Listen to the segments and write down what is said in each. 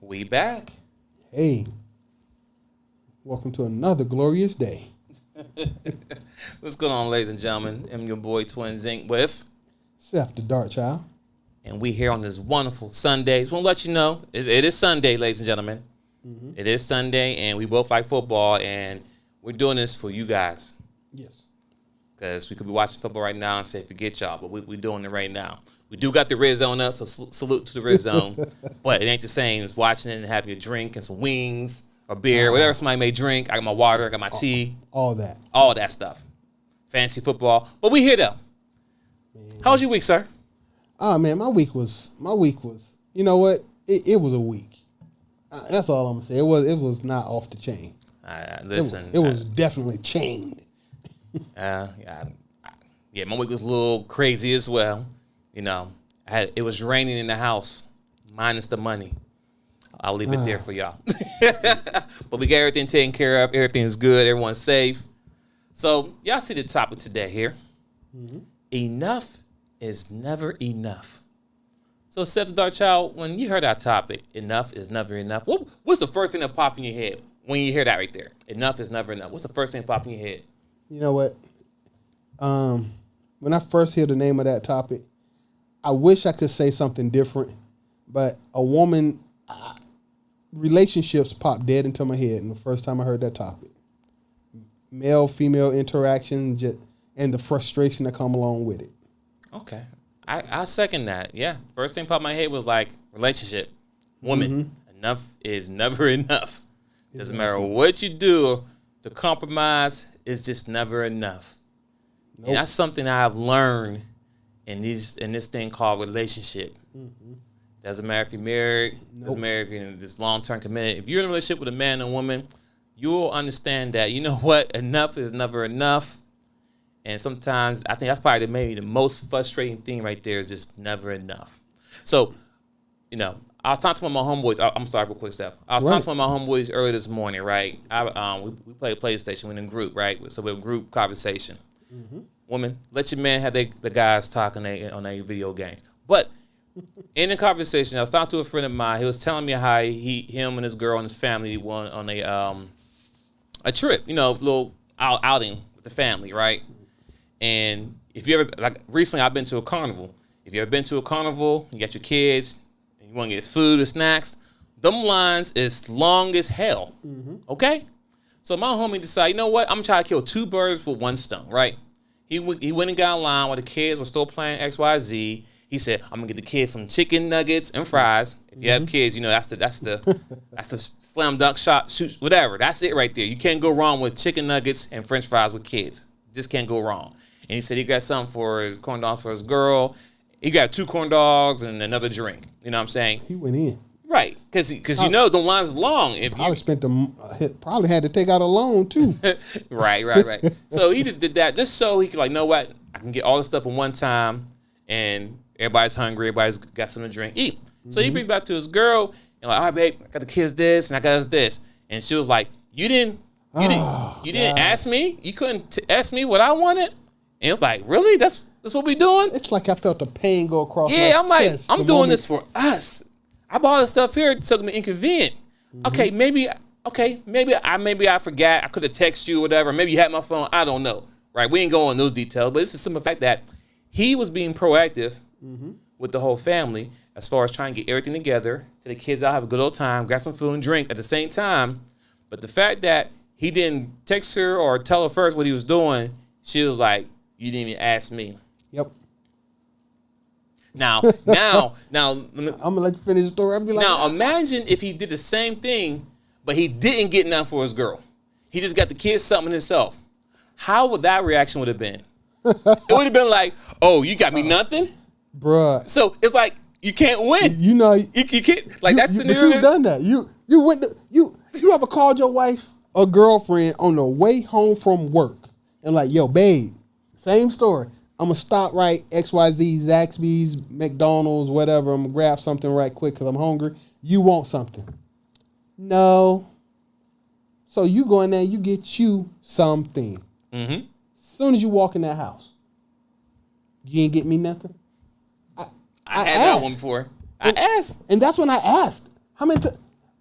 We back. Hey, welcome to another glorious day. What's going on, ladies and gentlemen? I'm your boy Twin Zinc with, Seth the Dark Child. and we here on this wonderful Sunday. Just want to let you know, it is Sunday, ladies and gentlemen. Mm-hmm. It is Sunday, and we both like football, and we're doing this for you guys. Yes. Because we could be watching football right now and say, forget y'all, but we're doing it right now. We do got the red zone up, so salute to the red zone. But it ain't the same as watching it and having a drink and some wings or beer, whatever somebody may drink. I got my water, I got my tea. All that. All that stuff. Fancy football. But we here, though. Man. How was your week, sir? Oh, man, my week was, you know what? It was a week. That's all I'm going to say. It was not off the chain. Listen. It was definitely chained. Yeah, my week was a little crazy as well. You know, it was raining in the house, minus the money. I'll leave it there for y'all. But we got everything taken care of. Everything's good. Everyone's safe. So y'all see the topic today here. Mm-hmm. Enough is never enough. So Seth the Dark Child, when you heard that topic, enough is never enough, what's the first thing that popped in your head when you hear that right there? Enough is never enough. What's the first thing that popped in your head? You know what? When I first hear the name of that topic, I wish I could say something different, but relationships popped dead into my head the first time I heard that topic. Male-female interaction and the frustration that come along with it. Okay. I second that. Yeah. First thing popped in my head was like relationship. Woman. Mm-hmm. Enough is never enough. Doesn't matter what you do, the compromise is just never enough. Nope. And that's something I've learned in this thing called relationship. Mm-hmm. Doesn't matter if you're married, doesn't matter if you're in this long-term commitment. If you're in a relationship with a man and a woman, you'll understand that, you know what, enough is never enough. And sometimes I think that's probably maybe the most frustrating thing right there is just never enough. So, you know, I was talking to one of my homeboys. I'm sorry for a quick step. I was talking to one of my homeboys earlier this morning, right? We played PlayStation. We're in a group, right? So we're a group conversation. Mm-hmm. Women, let your man have the guys talking on their video games. But in the conversation, I was talking to a friend of mine. He was telling me how him and his girl and his family went on a trip, you know, a little outing with the family, right? And if you ever, like recently I've been to a carnival. If you ever been to a carnival, you got your kids, and you want to get food or snacks, them lines is long as hell, okay? So my homie decided, you know what, I'm trying to kill two birds with one stone, right? He went and got in line while the kids were still playing XYZ. He said, I'm gonna get the kids some chicken nuggets and fries. If you have kids, you know that's the slam dunk shot, shoot, whatever. That's it right there. You can't go wrong with chicken nuggets and French fries with kids. Just can't go wrong. And he said he got something for his corn dogs for his girl. He got 2 corn dogs and another drink. You know what I'm saying? He went in. Right, because you know the line's long. Probably had to take out a loan too. Right. So he just did that just so he could, like, know what, I can get all this stuff in one time, and everybody's hungry, everybody's got something to drink, eat. So he brings back to his girl and like, all right, babe, I got the kids this and I got us this, and she was like, you didn't ask me, you couldn't ask me what I wanted, and it was like, really, that's what we doing? It's like I felt the pain go across. Yeah, I'm like, I'm doing this for us. I bought all this stuff here to make me inconvenient. Okay, maybe I forgot. I could have texted you or whatever. Maybe you had my phone. I don't know. Right? We ain't going on those details, but it's the simple fact that he was being proactive with the whole family as far as trying to get everything together, to the kids out, have a good old time, grab some food and drink at the same time. But the fact that he didn't text her or tell her first what he was doing, she was like, you didn't even ask me. Yep. Now, I'm gonna let you finish the story. I'll be like, now imagine if he did the same thing, but he didn't get nothing for his girl. He just got the kids something himself. How would that reaction would have been? It would have been like, "Oh, you got me nothing, bruh." So it's like you can't win. You know, you can't. Like that's scenario. But you've done that. You ever called your wife or girlfriend on the way home from work and like, yo, babe, same story. I'm going to stop right XYZ, Zaxby's, McDonald's, whatever. I'm going to grab something right quick because I'm hungry. You want something? No. So you go in there, you get you something. Mm-hmm. As soon as you walk in that house, you ain't get me nothing. I had that one before. I asked. And that's when I asked.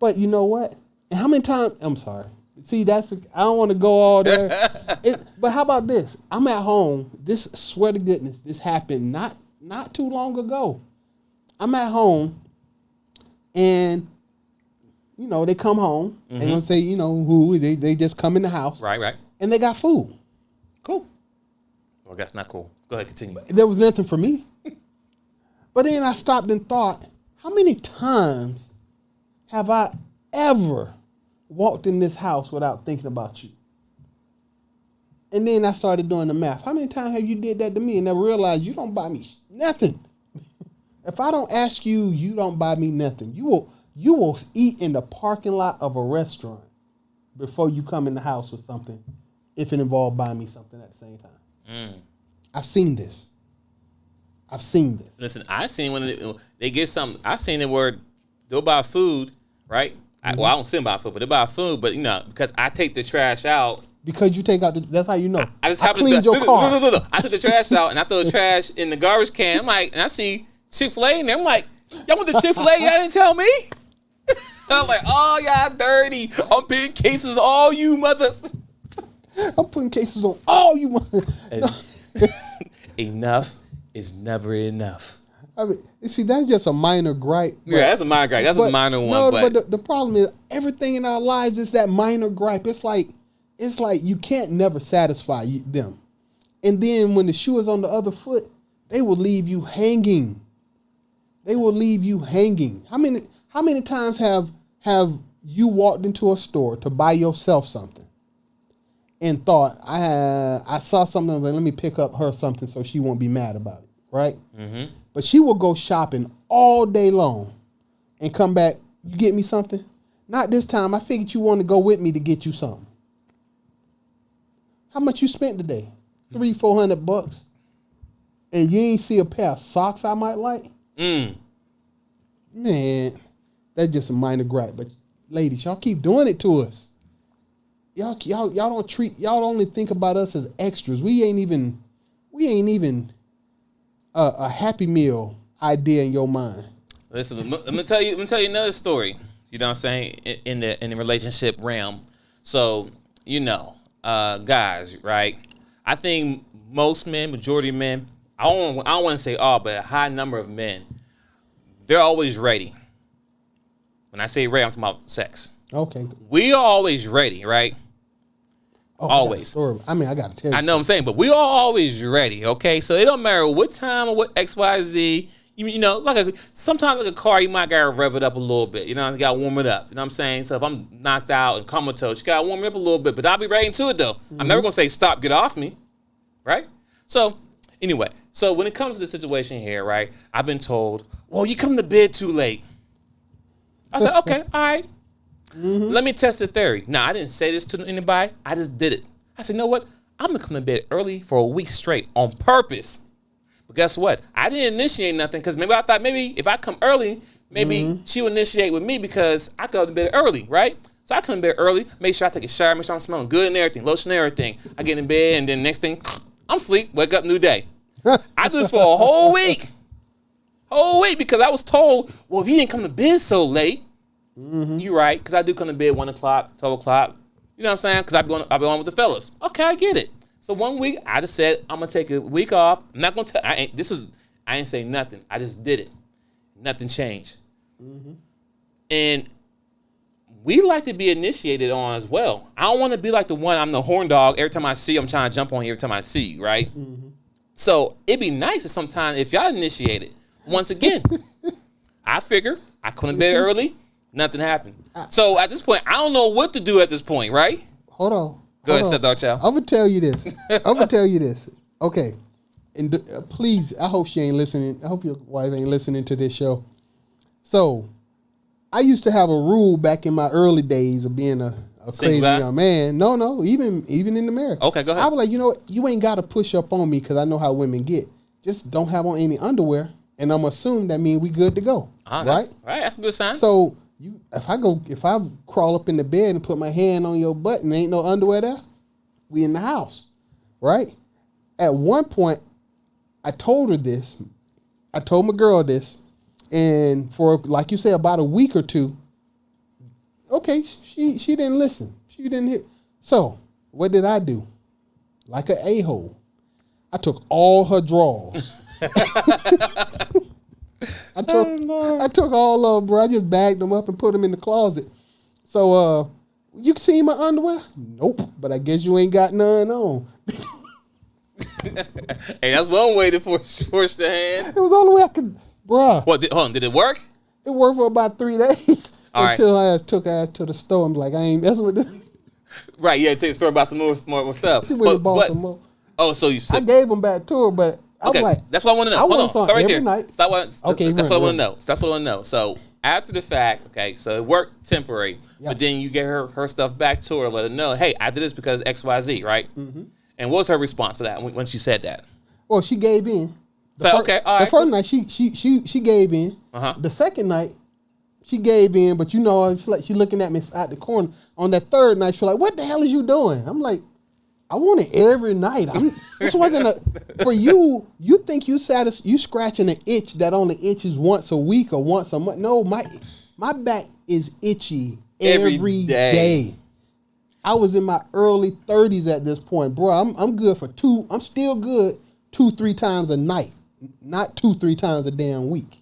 But you know what? And how many times? I'm sorry. See, I don't want to go all there. But how about this? I'm at home. This, swear to goodness, this happened not too long ago. I'm at home, and you know they come home. Mm-hmm. They gonna say, you know, who they just come in the house, right, and they got food. Cool. Well, that's not cool. Go ahead, continue. There was nothing for me. But then I stopped and thought, how many times have I ever walked in this house without thinking about you? And then I started doing the math. How many times have you did that to me and I realized you don't buy me nothing? If I don't ask you, you don't buy me nothing. You will eat in the parking lot of a restaurant before you come in the house with something, if it involved buying me something at the same time. I've seen this. Listen, I seen when they get something. I seen the word they'll buy food, right? I don't see them buy food, but they buy food. But you know, because I take the trash out. Because you take out that's how you know. I cleaned your car. No. I took the trash out and I throw the trash in the garbage can. I'm like, and I see Chick-fil-A in there. I'm like, y'all want the Chick-fil-A? Y'all didn't tell me. I'm like, oh, y'all dirty. I'm putting cases on all you mothers. I'm putting cases on all you mothers. Enough is never enough. I mean, see, that's just a minor gripe. Yeah, that's a minor gripe. That's a minor one. No, but the problem is everything in our lives is that minor gripe. It's like you can't never satisfy them. And then when the shoe is on the other foot, they will leave you hanging. How many times have you walked into a store to buy yourself something and thought, I saw something, like, let me pick up her something so she won't be mad about it, right? Mm-hmm. But she will go shopping all day long and come back, you get me something? Not this time. I figured you wanted to go with me to get you something. How much you spent today? $300-400. And you ain't see a pair of socks I might like? Man, that's just a minor gripe. But ladies, y'all keep doing it to us. Y'all don't only think about us as extras. We ain't even a Happy Meal idea in your mind. Listen, let me tell you another story. You know what I'm saying? In the relationship realm. So, you know, guys, right? I think most men, majority of men, I don't want to say all, but a high number of men, they're always ready. When I say ready, I'm talking about sex. Okay. We are always ready, right? Oh, always. I got to tell you. I know what I'm saying, but we are always ready, okay? So it don't matter what time or what XYZ. You know, sometimes like a car, you might gotta rev it up a little bit. You know, you gotta warm it up. You know what I'm saying? So if I'm knocked out and comatose, you gotta warm it up a little bit. But I'll be right into it though. Mm-hmm. I'm never gonna say stop, get off me, right? So anyway, so when it comes to the situation here, right? I've been told, well, you come to bed too late. I said, okay, all right. Mm-hmm. Let me test the theory. Now, I didn't say this to anybody. I just did it. I said, you know what? I'm going to come to bed early for a week straight on purpose. But guess what? I didn't initiate nothing because maybe I thought if I come early, maybe she would initiate with me because I go to bed early, right? So I come to bed early, make sure I take a shower, make sure I'm smelling good and everything, lotion and everything. I get in bed and then next thing, I'm asleep, wake up, new day. I do this for a whole week. Because I was told, well, if you didn't come to bed so late, you're right, because I do come to bed 1 o'clock, 12 o'clock. You know what I'm saying? Because I've been on with the fellas. Okay, I get it. So 1 week, I just said, I'm going to take a week off. I'm not going to I ain't say nothing. I just did it. Nothing changed. Mm-hmm. And we like to be initiated on as well. I don't want to be like the one, I'm the horn dog. Every time I see you, I'm trying to jump on you every time I see you, right? Mm-hmm. So it'd be nice if sometimes if y'all initiated. Once again, I figure I come to bed early. Nothing happened. So at this point, I don't know what to do at this point, right? Hold on. Go ahead, Seth Darchow. I'm going to tell you this. Okay. And please, I hope she ain't listening. I hope your wife ain't listening to this show. So, I used to have a rule back in my early days of being a crazy young man. No, even in the marriage. Okay, go ahead. I was like, you know what? You ain't got to push up on me because I know how women get. Just don't have on any underwear, and I'm assuming that means we good to go. Right? Right, that's a good sign. So, if I crawl up in the bed and put my hand on your butt and ain't no underwear there, we in the house, right? At one point, I told her this. I told my girl this, and for, like you say, about a week or two, okay, she didn't listen. She didn't hear. So what did I do? Like an a-hole, I took all her drawers. I took all of them, bro. I just bagged them up and put them in the closet. So, you see my underwear? Nope. But I guess you ain't got none on. Hey, that's one way to force the hand. It was the only way I could, bruh. What? Hold on. Did it work? It worked for about 3 days All until I took her ass to the store and be like, I ain't messing with this. Right. Yeah. Take a story about some more stuff. She went and bought some more. Oh, so you I said. gave them back to her, but I was like, that's what I want to know. I Hold want on. Start right every there. night. That's what I want to know. So that's what I want to know. So after the fact, okay, so it worked temporary, but then you get her stuff back to her, let her know, hey, I did this because XYZ, right? Mm-hmm. And what was her response for that when she said that? Well, she gave in. All right. The first night she gave in. Uh-huh. The second night she gave in, but she looking at me out the corner. On that third night, she's like, "What the hell is you doing?" I'm like, "I want it every night." This wasn't for you. You think you scratching an itch that only itches once a week or once a month? No, my back is itchy every day. I was in my early 30s at this point, bro. I'm good for two. I'm still good 2-3 times a night, not 2-3 times a damn week.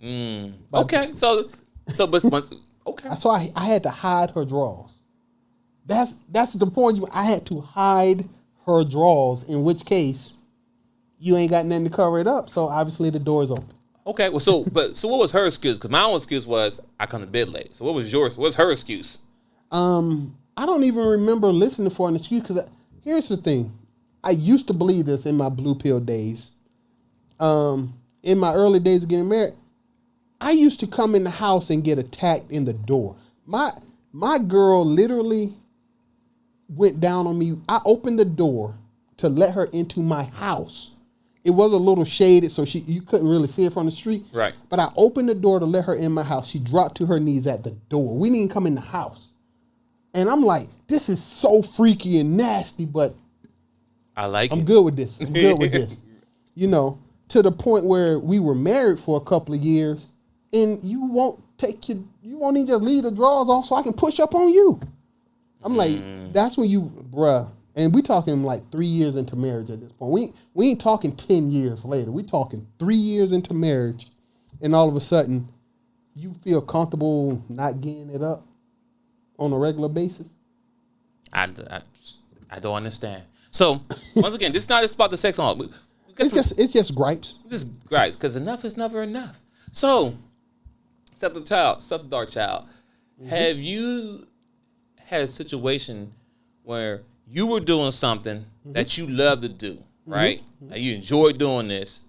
Okay, but once okay. So I had to hide her drawers. That's the point. I had to hide her drawers. In which case, you ain't got nothing to cover it up. So obviously the door's open. Okay, well, so what was her excuse? Because my own excuse was I come to bed late. So what was yours? What's her excuse? I don't even remember listening for an excuse. Because here's the thing, I used to believe this in my blue pill days. In my early days of getting married, I used to come in the house and get attacked in the door. My girl literally went down on me. I opened the door to let her into my house. It was a little shaded, so you couldn't really see it from the street. Right. But I opened the door to let her in my house. She dropped to her knees at the door. We didn't come in the house. And I'm like, this is so freaky and nasty, but I like I'm good with this. I'm good with this. You know, to the point where we were married for a couple of years, and you won't even just leave the drawers on so I can push up on you. I'm like, that's when bruh. And we talking like 3 years into marriage at this point. We ain't talking 10 years later. We talking 3 years into marriage, and all of a sudden, you feel comfortable not getting it up on a regular basis. I don't understand. So once again, this is not just about the sex on. It's just gripes. Just gripes, because enough is never enough. So, except the dark child. Mm-hmm. Have you had a situation where you were doing something that you love to do, right? Mm-hmm. Like you enjoyed doing this,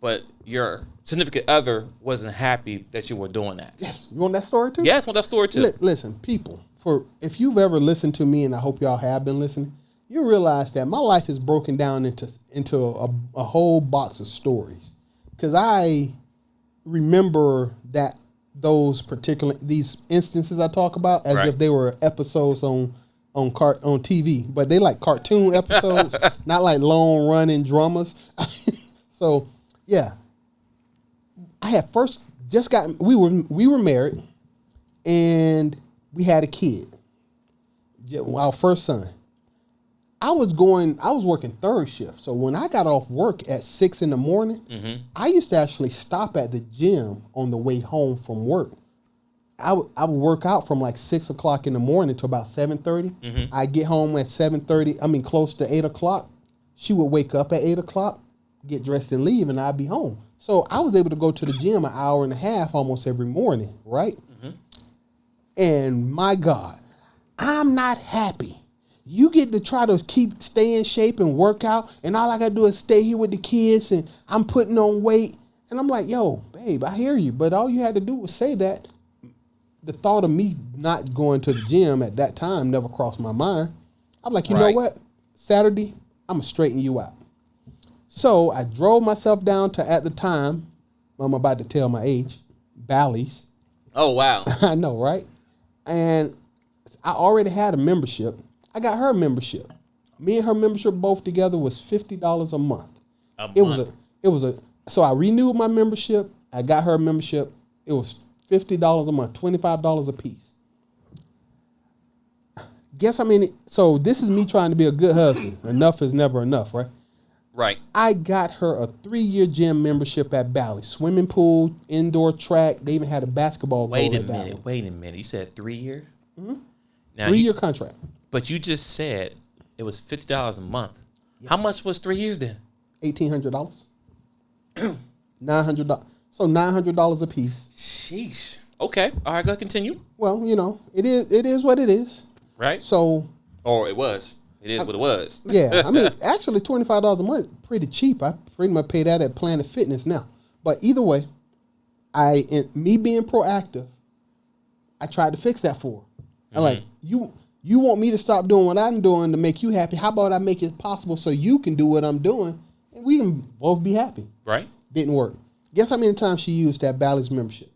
but your significant other wasn't happy that you were doing that? Yes. You want that story too? Yes, I want that story too. Listen, people, if you've ever listened to me, and I hope y'all have been listening, you realize that my life is broken down into a whole box of stories. Because I remember these instances I talk about as if they were episodes on TV, but they like cartoon episodes, not like long running dramas. So yeah, I had we were married, and we had a kid, our first son. I was working third shift. So when I got off work at 6 a.m, I used to actually stop at the gym on the way home from work. I would work out from like 6 o'clock in the morning to about 7:30. I get home at 7:30. Close to 8 o'clock. She would wake up at 8 o'clock, get dressed and leave, and I'd be home. So I was able to go to the gym an hour and a half almost every morning, right? And my God, I'm not happy. You get to try to stay in shape and work out, and all I got to do is stay here with the kids, and I'm putting on weight. And I'm like, yo, babe, I hear you, but all you had to do was say that. The thought of me not going to the gym at that time never crossed my mind. I'm like, you know what? Saturday, I'm going to straighten you out. So I drove myself down to, at the time, I'm about to tell my age, Bally's. Oh, wow. I know, right? And I already had a membership. I got her membership. Me and her membership both together was $50 a month. So I renewed my membership. I got her membership. It was $50 a month, $25 a piece. Guess I mean. So this is me trying to be a good husband. Enough is never enough, right? Right. I got her a 3-year gym membership at Bally. Swimming pool, indoor track. They even had a basketball goal at Bally. Wait a minute. You said 3 years? Mm-hmm. Now 3-year contract. But you just said it was $50 a month. Yes. How much was 3 years then? $1,800. $900. So $900 a piece. Sheesh. Okay. All right, go ahead, continue. Well, you know, it is what it is. Right. So. Or it was. It is what it was. Yeah. I mean, actually, $25 a month, pretty cheap. I pretty much pay that at Planet Fitness now. But either way, me being proactive, I tried to fix that for her. I'm like, you want me to stop doing what I'm doing to make you happy. How about I make it possible so you can do what I'm doing and we can both be happy? Right. Didn't work. Guess how many times she used that Bally's membership?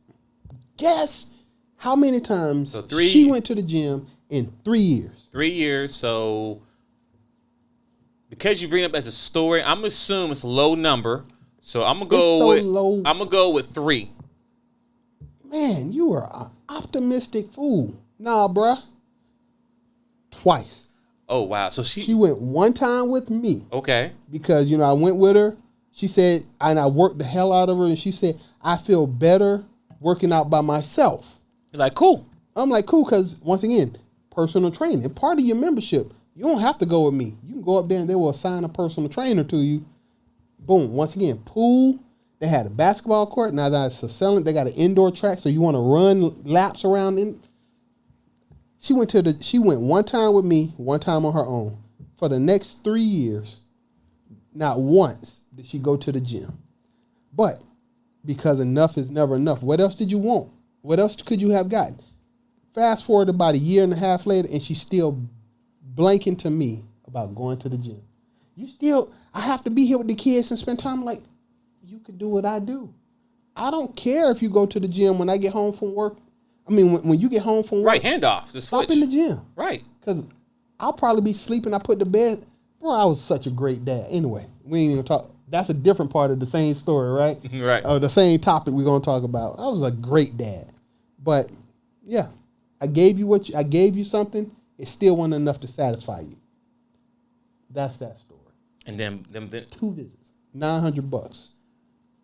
Guess how many times she went to the gym in 3 years? 3 years. So because you bring it up as a story, I'm assuming it's a low number. So I'm gonna go with 3. Man, you are an optimistic fool. Nah, bruh. Twice. Oh wow. So she went one time with me. Okay. Because, you know, I went with her. She said, and I worked the hell out of her, and she said, I feel better working out by myself. You're like, cool. I'm like, cool, because once again, personal training. Part of your membership, you don't have to go with me. You can go up there and they will assign a personal trainer to you. Boom. Once again, pool. They had a basketball court. Now that's selling. They got an indoor track, so you want to run laps around. She went one time with me, one time on her own. For the next 3 years, not once did she go to the gym. But because enough is never enough. What else did you want? What else could you have gotten? Fast forward about a year and a half later, and she's still blanking to me about going to the gym. I have to be here with the kids and spend time. Like, you could do what I do. I don't care if you go to the gym when I get home from work. I mean, when you get home from work. Right, handoff. Stop in the gym. Right. Because I'll probably be sleeping. I put to bed. Bro, I was such a great dad. Anyway, we ain't even talk. That's a different part of the same story, right? Right. The same topic we're going to talk about. I was a great dad. But, yeah, I gave you something. It still wasn't enough to satisfy you. That's that story. And then 2 visits, $900.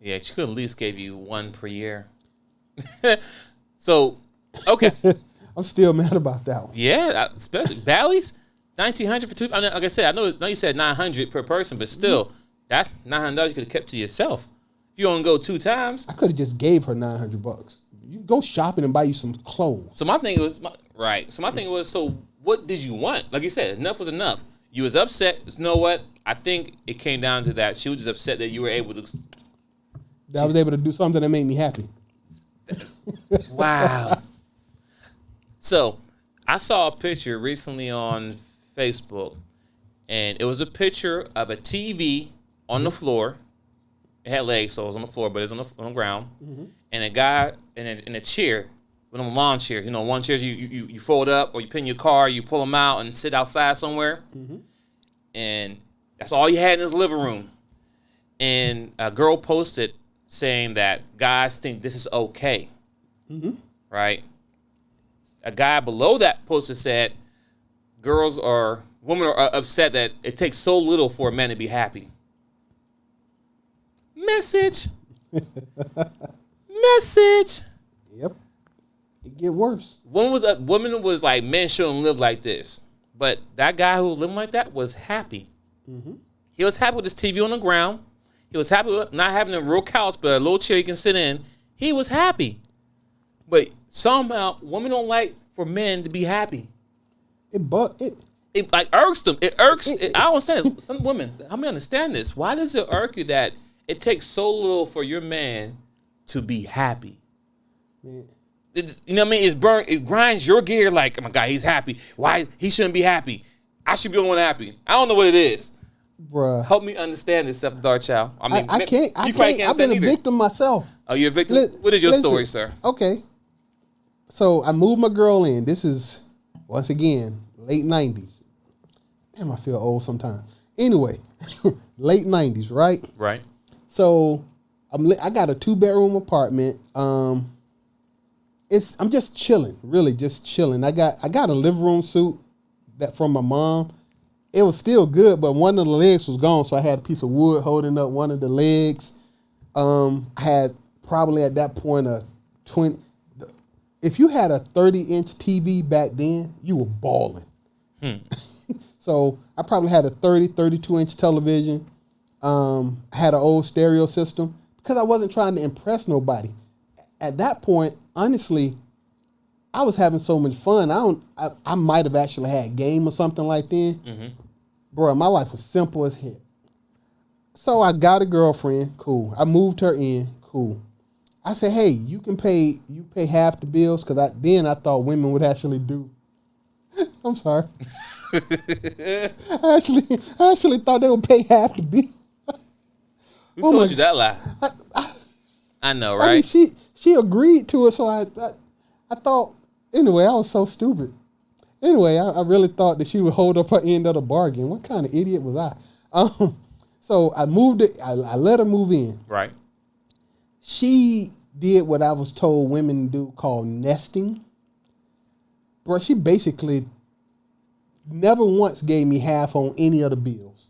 Yeah, she could at least give you 1 per year. So, okay. I'm still mad about that one. Yeah, especially Bally's, $1,900 for 2. I mean, like I said, I know you said $900 per person, but still, that's $900 you could have kept to yourself. If you only go 2 times, I could have just gave her $900. You go shopping and buy you some clothes. So my thing was, so what did you want? Like you said, enough was enough. You was upset. You know what? I think it came down to that. She was just upset that you were able to. That I was able to do something that made me happy. Wow. So I saw a picture recently on Facebook, and it was a picture of a TV on the floor. It had legs, so it was on the floor, but it was on the ground. Mm-hmm. And a guy in a chair, one of them lawn chairs. You know, lawn chairs you fold up or you put in your car, you pull them out and sit outside somewhere. Mm-hmm. And that's all you had in his living room. And a girl posted saying that guys think this is okay. Mm-hmm. Right? A guy below that posted said women are upset that it takes so little for a man to be happy. Message. Yep. It get worse. Woman was like, men shouldn't live like this. But that guy who was living like that was happy. Mm-hmm. He was happy with his TV on the ground. He was happy with not having a real couch, but a little chair you can sit in. He was happy. But somehow, women don't like for men to be happy. It like irks them. It irks. I don't understand. Some women, help me understand this. Why does it irk you that it takes so little for your man to be happy? Man. You know what I mean? It grinds your gear like, oh my God, he's happy. Why? He shouldn't be happy. I should be the one happy. I don't know what it is. Bruh. Help me understand this, Dark Child. I mean, I can't. I've been a victim myself. Oh, you're a victim? What is your story, sir? Okay. So I moved my girl in. This is, once again, late 90s. Damn, I feel old sometimes. Anyway, late 90s, right? Right. So I got a 2-bedroom apartment. I'm just chilling, really just chilling. I got a living room suite, that from my mom. It was still good, but one of the legs was gone, so I had a piece of wood holding up one of the legs. I had probably at that point a 20. If you had a 30-inch TV back then, you were balling. So I probably had a 32-inch television. I had an old stereo system because I wasn't trying to impress nobody. At that point, honestly, I was having so much fun. I might have actually had game or something like that. Bro, my life was simple as heck. So I got a girlfriend, cool. I moved her in, cool. I said, hey, you pay half the bills, because I thought women would actually do. I'm sorry. I actually thought they would pay half the bill. Who told you that lie? I know, right? I mean, she agreed to it, so I thought, anyway, I was so stupid. Anyway, I really thought that she would hold up her end of the bargain. What kind of idiot was I? So I moved it. I let her move in. Right. She did what I was told women do, called nesting. Bro, she basically never once gave me half on any of the bills.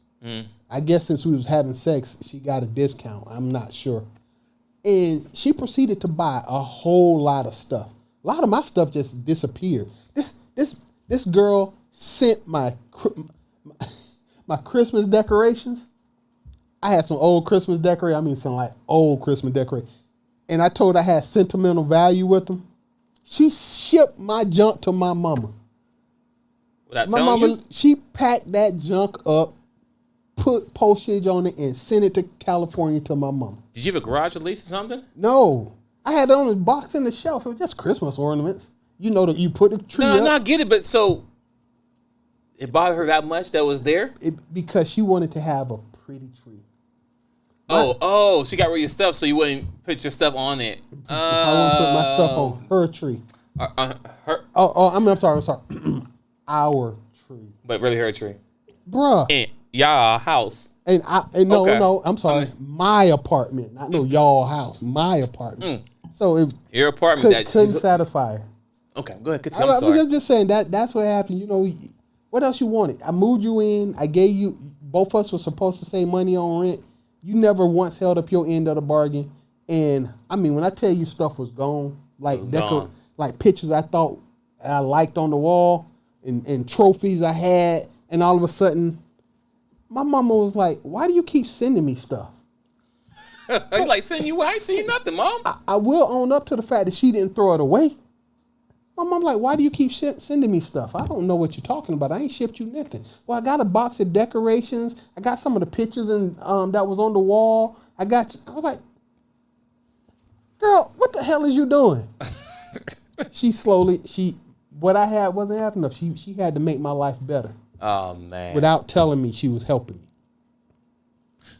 I guess since we was having sex, she got a discount. I'm not sure. And she proceeded to buy a whole lot of stuff. A lot of my stuff just disappeared. This girl sent my Christmas decorations. I had some old Christmas decorations. Old Christmas decorations. And I told her I had sentimental value with them. She shipped my junk to my mama. Without telling you? She packed that junk up, put postage on it, and sent it to California to my mama. Did you have a garage lease or something? No. I had it on the box in the shelf. It was just Christmas ornaments. You know that you put the tree up. No, I get it, but so it bothered her that much that was there? Because she wanted to have a pretty tree. Oh, she got rid of your stuff so you wouldn't put your stuff on it. I wouldn't put my stuff on her tree. Her? I'm sorry. Our tree. But really her tree. Bruh. And y'all house. No, I'm sorry. My apartment. Not no y'all house. My apartment. So your apartment couldn't satisfy her. Okay, go ahead. Continue. I'm sorry. I'm just saying that's what happened. You know, what else you wanted? I moved you in. I gave you, both of us were supposed to save money on rent. You never once held up your end of the bargain. And I mean, when I tell you stuff was gone, like pictures I thought I liked on the wall and trophies I had, and all of a sudden, my mama was like, why do you keep sending me stuff? He's like, sending you? I ain't seen nothing, Mom. I will own up to the fact that she didn't throw it away. My mom like, why do you keep sending me stuff? I don't know what you're talking about. I ain't shipped you nothing. Well, I got a box of decorations. I got some of the pictures and that was on the wall. I was like, girl, what the hell is you doing? What I had wasn't happening enough. She had to make my life better. Oh man. Without telling me she was helping me.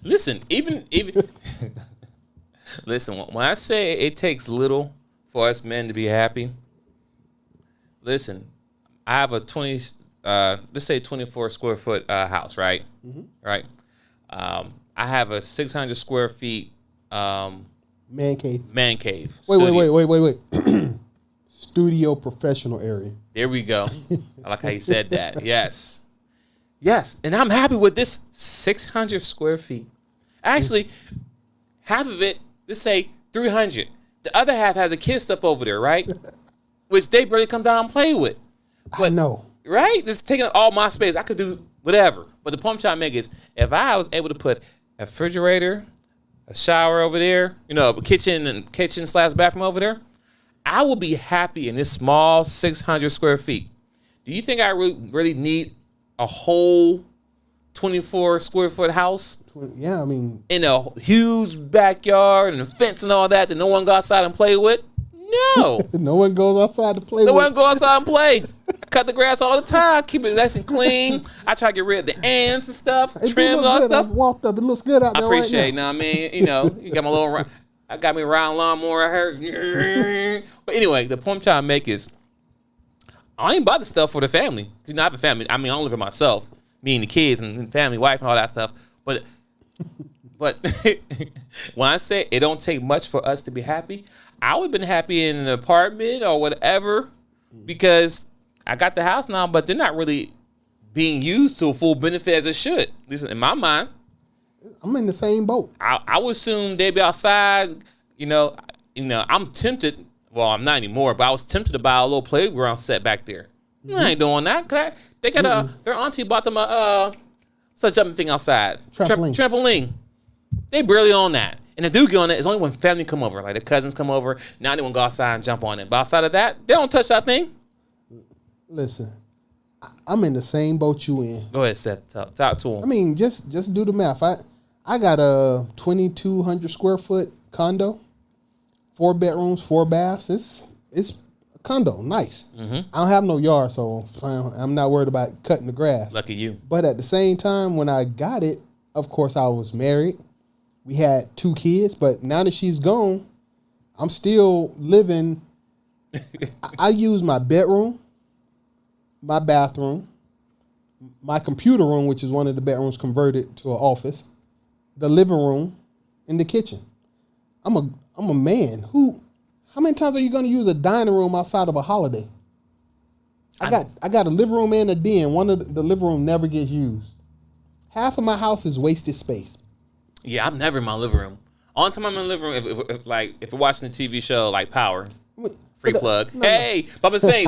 Listen, even listen, when I say it takes little for us men to be happy, listen, I have a let's say 24 square foot house, right? Mm-hmm. Right. I have a 600 square feet man cave. Wait. Studio professional area. There we go. I like how you said that. Yes. And I'm happy with this 600 square feet. Actually, half of it, let's say 300. The other half has the kid stuff over there, right? Which they barely come down and play with. But, I know. Right? This is taking all my space. I could do whatever. But the point I'm trying to make is, if I was able to put a refrigerator, a shower over there, a kitchen/bathroom over there, I would be happy in this small 600 square feet. Do you think I really need a whole 24 square foot house? Yeah, I mean, in a huge backyard and a fence and all that no one go outside and play with? No. No one goes outside to play. No one go outside and play. I cut the grass all the time, keep it nice and clean. I try to get rid of the ants and stuff, trim and all that stuff. I walked up, it looks good out there. I appreciate right now. It. You got my little. I got me a round lawnmower. I heard. But anyway, the point I'm trying to make is, I ain't buy the stuff for the family. Cause I have a family. I mean, I don't live with myself, me and the kids and family, wife, and all that stuff. But when I say it don't take much for us to be happy, I would have been happy in an apartment or whatever, because I got the house now, but they're not really being used to a full benefit as it should. At least in my mind. I'm in the same boat. I would assume they'd be outside. I'm tempted. Well, I'm not anymore, but I was tempted to buy a little playground set back there. I ain't doing that. They got their auntie bought them such jumping thing outside. Trampoline. They barely on that. And they do get on it. It's only when family come over, like the cousins come over. Now they want to go outside and jump on it. But outside of that, they don't touch that thing. Listen, I'm in the same boat you in. Go ahead, Seth. Talk to him. I mean, just do the math. I got a 2,200 square foot condo, 4 bedrooms, 4 baths. It's a condo, nice. I don't have no yard, so I'm not worried about cutting the grass. Lucky you. But at the same time, when I got it, of course, I was married. We had 2 kids, but now that she's gone, I'm still living. I use my bedroom, my bathroom, my computer room, which is one of the bedrooms converted to an office, the living room, and the kitchen. I'm a man who. How many times are you going to use a dining room outside of a holiday? I got a living room and a den. One of the living room never gets used. Half of my house is wasted space. Yeah, I'm never in my living room. Only time I'm in the living room if we're watching a TV show like Power. Free plug. No. But I'm saying,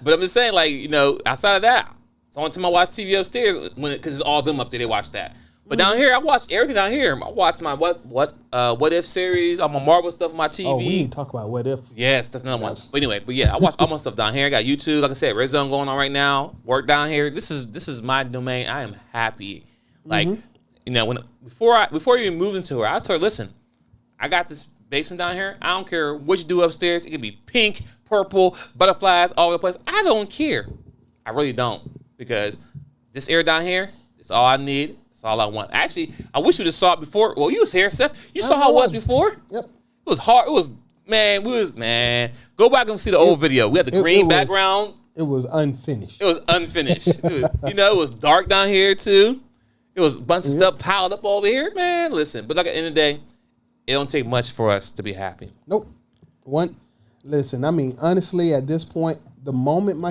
but I'm just saying, outside of that, it's the only time I watch TV upstairs because it's all them up there. They watch that. But down here, I watch everything down here. I watch my what if series, all my Marvel stuff on my TV. Oh, we need to talk about what if. Yes, that's another one. But anyway, I watch all my stuff down here. I got YouTube, like I said, Red Zone going on right now. Work down here. This is my domain. I am happy. Before you even moved into her, I told her, listen, I got this basement down here. I don't care what you do upstairs. It could be pink, purple, butterflies, all over the place. I don't care. I really don't, because this area down here is all I need. It's all I want. Actually, I wish you would have saw it before. Well, you was here, Seth. You saw how it was before? Yep. It was hard. It was, man. Go back and see the old video. We had the green background. It was unfinished. It was dark down here, too. It was a bunch of stuff piled up over here. Man, listen. But at the end of the day, it don't take much for us to be happy. Nope. Listen, I mean, honestly, at this point, the moment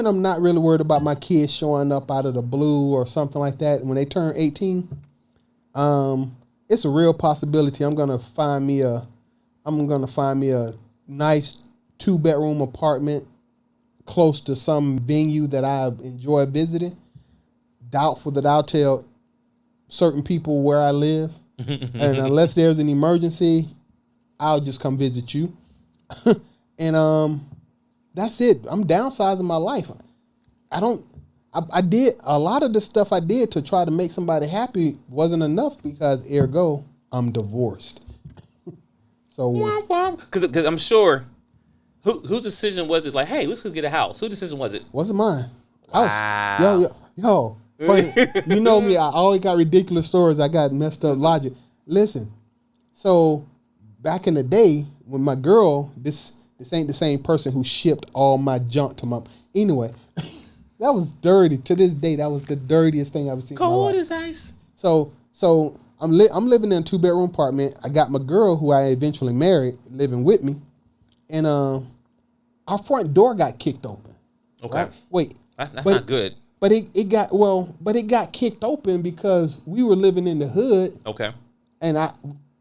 I'm not really worried about my kids showing up out of the blue or something like that, when they turn 18, it's a real possibility I'm gonna find me a nice 2-bedroom apartment close to some venue that I enjoy visiting. Doubtful that I'll tell certain people where I live. And unless there's an emergency, I'll just come visit you. And that's it. I'm downsizing my life. I did a lot of the stuff I did to try to make somebody happy wasn't enough, because ergo I'm divorced. So because I'm sure whose decision was it? Like, hey, let's go get a house. Whose decision was it? Wasn't mine. Wow. Yo. You know me, I always got ridiculous stories. I got messed up logic. Listen, so back in the day when my girl, this ain't the same person who shipped all my junk to my. Anyway, that was dirty. To this day, that was the dirtiest thing I've ever seen. Cold as ice. So I'm living in a 2-bedroom apartment. I got my girl, who I eventually married, living with me, and our front door got kicked open. Okay. Right? Wait, that's not good. But it got kicked open because we were living in the hood. Okay. And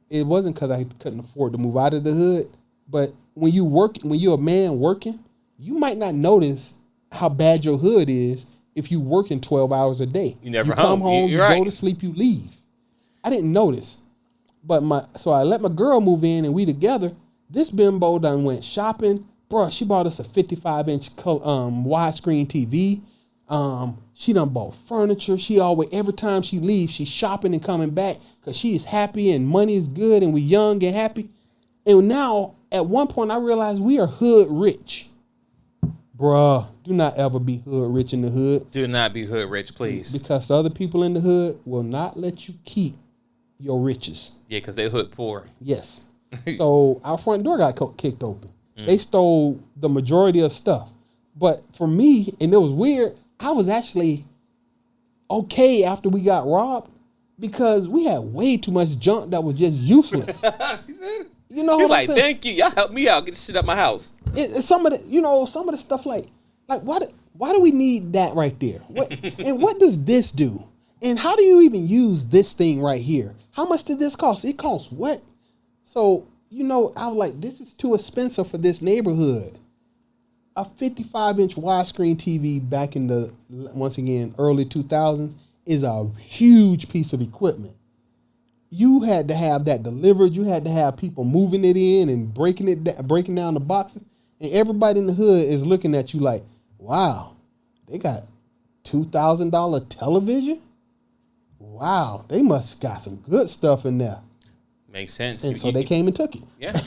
it wasn't because I couldn't afford to move out of the hood. But when you're a man working, you might not notice how bad your hood is if you working 12 hours a day. You come home, you go to sleep, you leave. I didn't notice. So I let my girl move in and we together. This bimbo done went shopping. Bro, she bought us a 55-inch widescreen TV. She done bought furniture. Every time she leaves, she's shopping and coming back because she is happy and money is good and we young and happy. And now, at one point, I realized we are hood rich. Bruh, do not ever be hood rich in the hood. Do not be hood rich, please. Because the other people in the hood will not let you keep your riches. Yeah, because they hood poor. Yes. So our front door got kicked open. They stole the majority of stuff. But for me, and it was weird, I was actually okay after we got robbed because we had way too much junk that was just useless. You know, he's like, thank you, y'all helped me out, get the shit out my house. Some of the stuff like why do we need that right there? What and what does this do? And how do you even use this thing right here? How much did this cost? It costs what? So, I was like, this is too expensive for this neighborhood. A 55-inch widescreen TV back in the, once again, early 2000s is a huge piece of equipment. You had to have that delivered. You had to have people moving it in and breaking down the boxes. And everybody in the hood is looking at you like, wow, they got $2,000 television? Wow, they must got some good stuff in there. Makes sense. And so they came and took it. Yeah,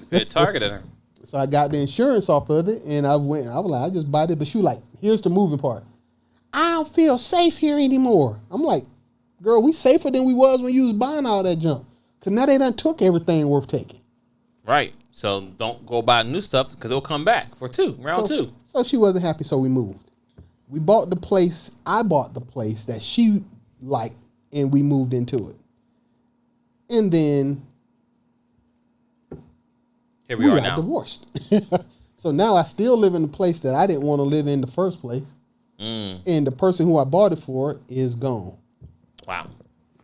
good targeted her. So I got the insurance off of it, and I was like, I just bought it. But she was like, here's the moving part. I don't feel safe here anymore. I'm like, girl, we safer than we was when you was buying all that junk. Because now they done took everything worth taking. Right. So don't go buy new stuff because it'll come back for round two. So she wasn't happy, so we moved. We bought the place. I bought the place that she liked, and we moved into it. And then here we are got now. Divorced. So now I still live in the place that I didn't want to live in the first place. And the person who I bought it for is gone. Wow.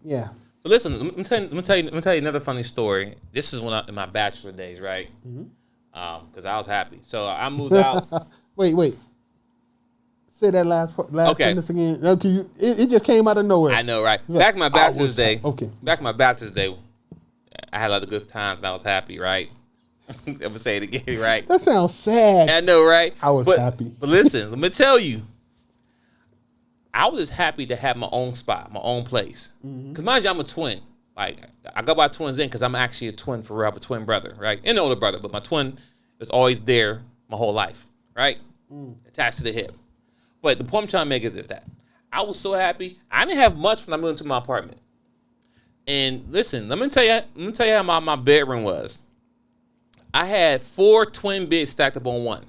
Yeah. But listen, let me tell you another funny story. This is in my bachelor days, right? Because I was happy. So I moved out. Wait. Say that last sentence again. No, it just came out of nowhere. I know, right? Back in my bachelor's day. Okay. Back in my bachelor's day, I had a lot of good times and I was happy, right? I'm gonna say it again, right? That sounds sad. I know, right? I was happy. But listen, let me tell you. I was just happy to have my own spot, my own place. Because mind you, I'm a twin. Like, I go by twins in because I'm actually a twin for real. I have a twin brother, right? And an older brother, but my twin is always there my whole life, right? Attached to the hip. But the point I'm trying to make is that I was so happy. I didn't have much when I moved into my apartment. And listen, let me tell you how my bedroom was. I had 4 twin beds stacked up on one.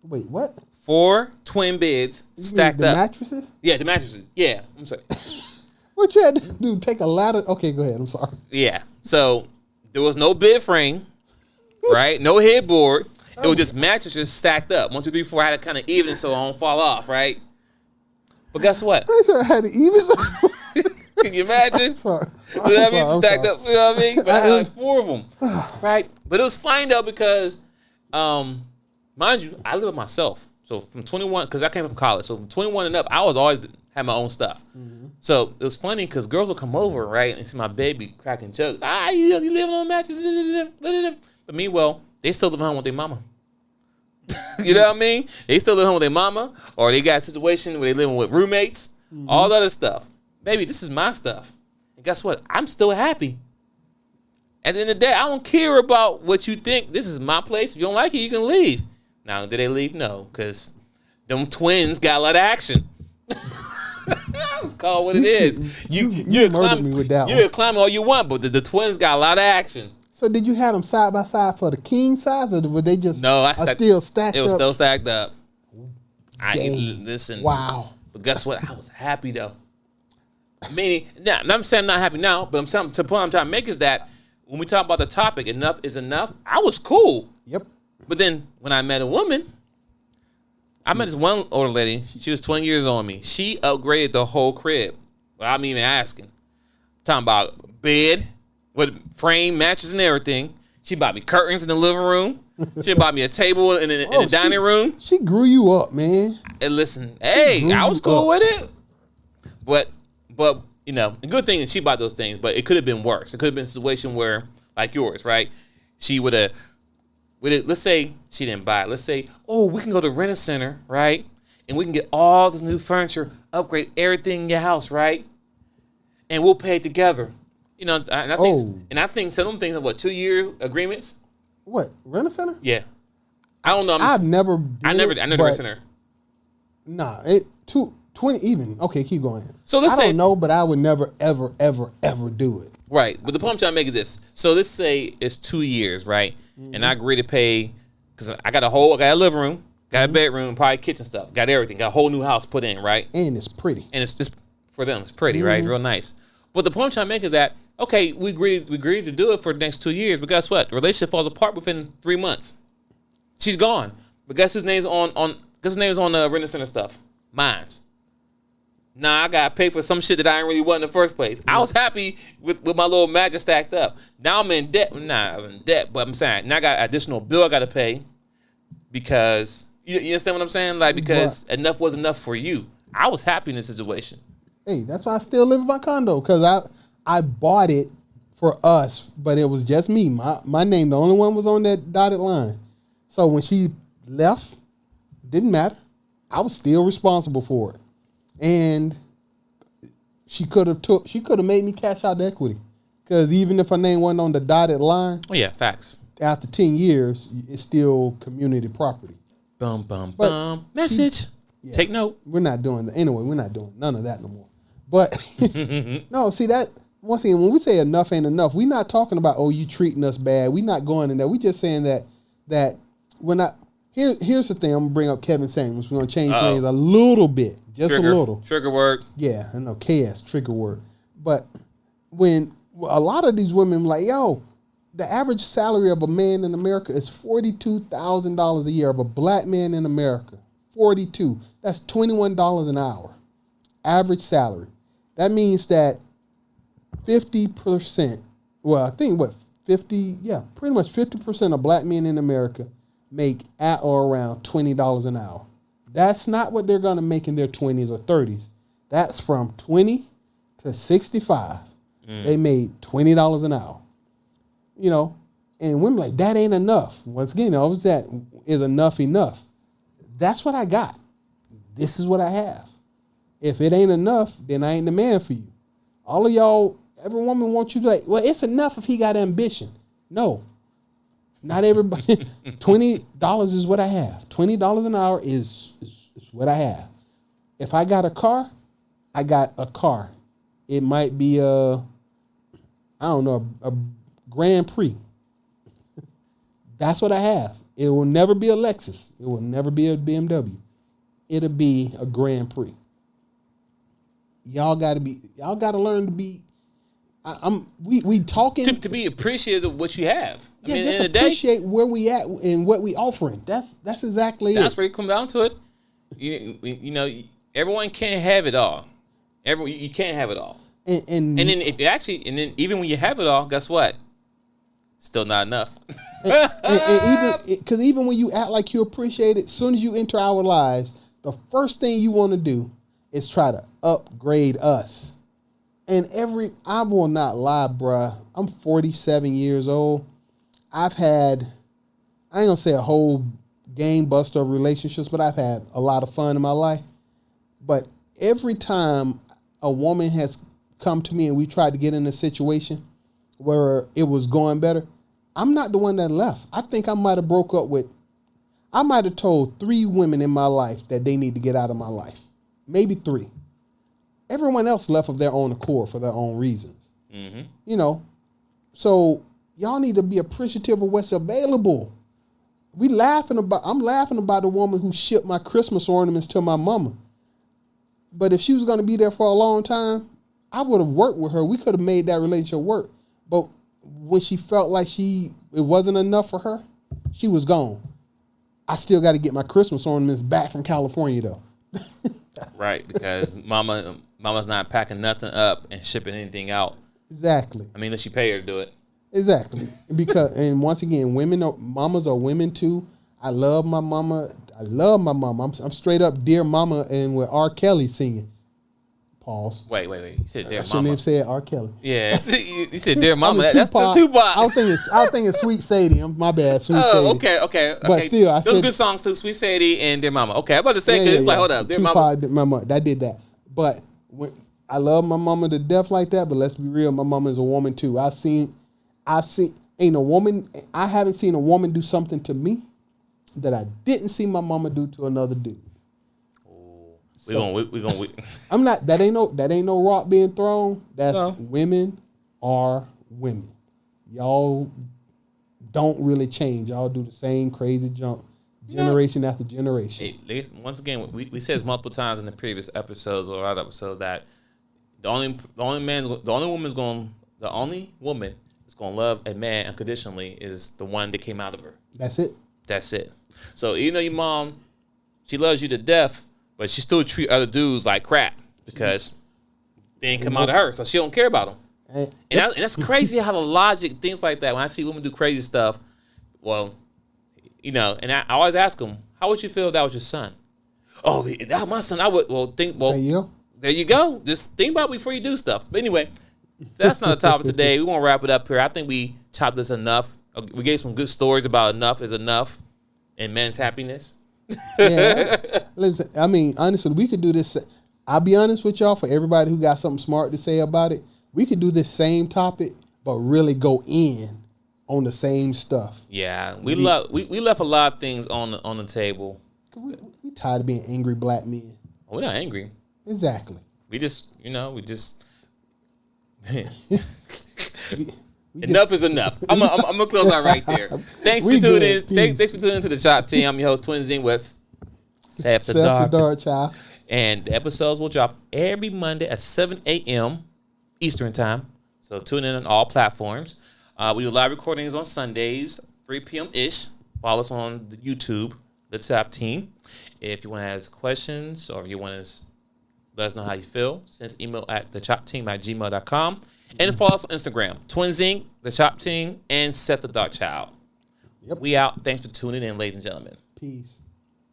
Wait, what? 4 twin beds stacked the up. The mattresses? Yeah, the mattresses. Yeah, I'm sorry. What you had to do? Take a ladder? Okay, go ahead. I'm sorry. Yeah. So there was no bed frame, right? No headboard. It was just mattresses stacked up. 1, 2, 3, 4. I had to kind of even so I don't fall off, right? But guess what? I said I had to even. Can you imagine? Sorry. You know what I mean? Stacked up. You know what I mean? But I had like 4 of them, right? But it was fine though because, mind you, I live with myself. So from 21, because I came from college. So from 21 and up, I was always had my own stuff. So it was funny because girls would come over, right, and see my baby cracking jokes. You living on mattresses? But meanwhile, they still live home with their mama. You know what I mean? They still live home with their mama, or they got a situation where they living with roommates, all that other stuff. Baby, this is my stuff. And guess what? I'm still happy. At the end of the day, I don't care about what you think. This is my place. If you don't like it, you can leave. Now, did they leave? No, because them twins got a lot of action. It's called what it is. You murdered me with that one. You can climb all you want, but the twins got a lot of action. So did you have them side by side for the king size, or were they just still stacked up? It was still stacked up. Listen. Wow. But guess what? I was happy though. Meaning, now I'm saying I'm not happy now, but the point I'm trying to make is that when we talk about the topic, enough is enough. I was cool. Yep. But then when I met a woman, I met this one older lady. She was 20 years older than me. She upgraded the whole crib without me even asking. Talking about bed with frame, mattress, and everything. She bought me curtains in the living room. She bought me a table in the dining room. She grew you up, man. And listen, hey, I was cool with it. But the good thing is she bought those things, but it could have been worse. It could have been a situation where, like yours, right? She would have, let's say she didn't buy it. Let's say, we can go to Rent-A-Center, right? And we can get all this new furniture, upgrade everything in your house, right? And we'll pay it together. I think some of them things are 2 years agreements. What, Rent-A-Center? Yeah. I don't know. I never Rent-A-Center. Nah, 20 even. Okay, keep going. So I don't know, but I would never, ever, ever, ever do it. Right. But the point I'm trying to make is this. So let's say it's 2 years, right? And I agree to pay, because I got a living room, got a bedroom, probably kitchen stuff, got everything, got a whole new house put in, right? And it's pretty. And it's just for them, it's pretty, right? It's real nice. But the point I'm trying to make is that, okay, we agreed to do it for the next 2 years, but guess what? The relationship falls apart within 3 months. She's gone. But guess whose name's on Guess the names on the Rent Center stuff. Mine's. Nah, I got to pay for some shit that I didn't really want in the first place. I was happy with my little magic stacked up. Now I'm in debt. Nah, I'm in debt, but I'm saying now I got an additional bill I got to pay because you understand what I'm saying? Like because enough was enough for you. I was happy in this situation. Hey, that's why I still live in my condo because I bought it for us, but it was just me. My name, the only one was on that dotted line. So when she left, didn't matter. I was still responsible for it. And she could have made me cash out the equity. Because even if her name wasn't on the dotted line. Oh, yeah, facts. After 10 years, it's still community property. Bum, bum, bum. Message. Yeah, take note. We're not doing that. Anyway, we're not doing none of that no more. But, no, see that, once again, when we say enough ain't enough, we're not talking about, oh, you treating us bad. We're not going in there. We're just saying that we're not. Here's the thing. I'm going to bring up Kevin Samuels. We're going to change things a little bit. Just a little. Trigger word. Yeah, I know. KS, trigger word. But when a lot of these women like, yo, the average salary of a man in America is $42,000 a year of a black man in America. 42. That's $21 an hour. Average salary. That means that 50%, well, I think pretty much 50% of black men in America make at or around $20 an hour. That's not what they're going to make in their 20s or 30s. That's from 20 to 65. They made $20 an hour. You know, and women like, that ain't enough. Once again, always that is enough. That's what I got. This is what I have. If it ain't enough, then I ain't the man for you. All of y'all, every woman wants you to like, well, it's enough if he got ambition. No. Not everybody. $20 is what I have. $20 an hour is what I have. If I got a car, I got a car. It might be a Grand Prix. That's what I have. It will never be a Lexus. It will never be a BMW. It'll be a Grand Prix. Y'all gotta learn to be. We talking to be appreciative of what you have. Yeah, just appreciate where we at and what we offering. That's exactly it. That's where you come down to it. You know, everyone can't have it all. You can't have it all. And then even when you have it all, guess what? Still not enough. Even when you act like you appreciate it, as soon as you enter our lives, the first thing you want to do is try to upgrade us. And I will not lie, bruh. I'm 47 years old. I've had, I ain't gonna say a whole game buster of relationships, but I've had a lot of fun in my life. But every time a woman has come to me and we tried to get in a situation where it was going better, I'm not the one that left. I think I might have told 3 women in my life that they need to get out of my life. Maybe 3. Everyone else left of their own accord for their own reasons. Mm-hmm. You know, so y'all need to be appreciative of what's available. I'm laughing about the woman who shipped my Christmas ornaments to my mama. But if she was going to be there for a long time, I would have worked with her. We could have made that relationship work. But when she felt like it wasn't enough for her, she was gone. I still got to get my Christmas ornaments back from California though. Right, because mama's not packing nothing up and shipping anything out. Exactly. I mean, unless you pay her to do it. Exactly. And once again, mamas are women too. I love my mama. I'm straight up dear mama, and with R. Kelly singing. Pause. Wait. You said dear mama. I shouldn't have said R. Kelly. Yeah, you said dear mama. That's Tupac. I was thinking Sweet Sadie. My bad, Sweet Sadie. Okay. But still, those are good songs too. Sweet Sadie and Dear Mama. Okay, I'm about to say because it's like, hold up, Dear Mama. Mama. I did that. But I love my mama to death like that. But let's be real, my mama is a woman too. I haven't seen a woman do something to me that I didn't see my mama do to another dude. We gonna. I'm not. That ain't no rock being thrown. That's Women are women. Y'all don't really change. Y'all do the same crazy jump, generation after generation. Hey, once again, we said this multiple times in the previous episodes or other episodes that the only woman that's gonna love a man unconditionally is the one that came out of her. That's it. So even though your mom she loves you to death, but she still treat other dudes like crap because they ain't come out of her, so she don't care about them. And that's crazy how the logic, things like that. When I see women do crazy stuff, well, and I always ask them, how would you feel if that was your son? Oh, that was my son. I would, there you go. Just think about it before you do stuff. But anyway, that's not the topic today. We want to wrap it up here. I think we chopped this enough. We gave some good stories about enough is enough and men's happiness. Yeah. Listen, I mean, honestly, we could do this. I'll be honest with y'all, for everybody who got something smart to say about it, we could do this same topic, but really go in on the same stuff. Yeah, we left a lot of things on the table. We tired of being angry black men. We're not angry. Exactly. We just. Enough is enough. I'm gonna close out right there. Thanks for tuning in. Thanks for tuning into the Dachopteam. I'm your host, Twin Zing with Seth the Dog. And the episodes will drop every Monday at 7 a.m. Eastern time. So tune in on all platforms. We do live recordings on Sundays, 3 p.m. ish. Follow us on the YouTube, the Dachopteam. If you want to ask questions or if you want to let us know how you feel, send us email at dachopteam@gmail.com. And follow us on Instagram, Twin Zing, Dachopteam, and Seth the Dog Child. Yep. We out. Thanks for tuning in, ladies and gentlemen. Peace.